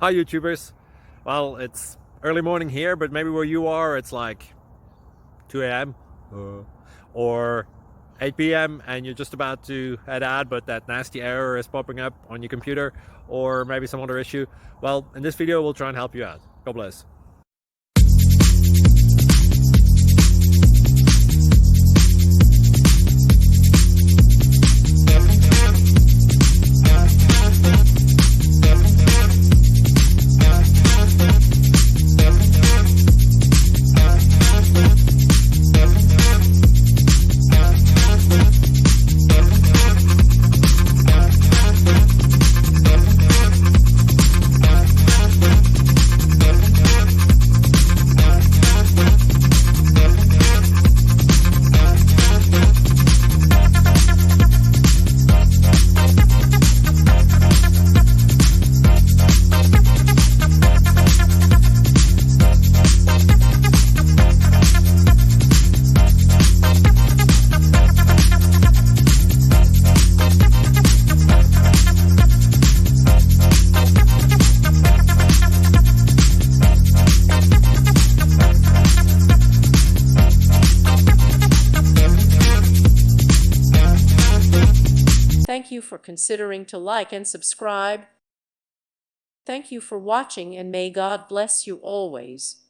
Hi YouTubers. Well, it's early morning here, but maybe where you are it's like 2 a.m. Or 8 p.m. and you're just about to head out, but that nasty error is popping up on your computer, or maybe some other issue. Well, in this video we'll try and help you out. God bless. Thank you for considering to like and subscribe. Thank you for watching, and may God bless you always.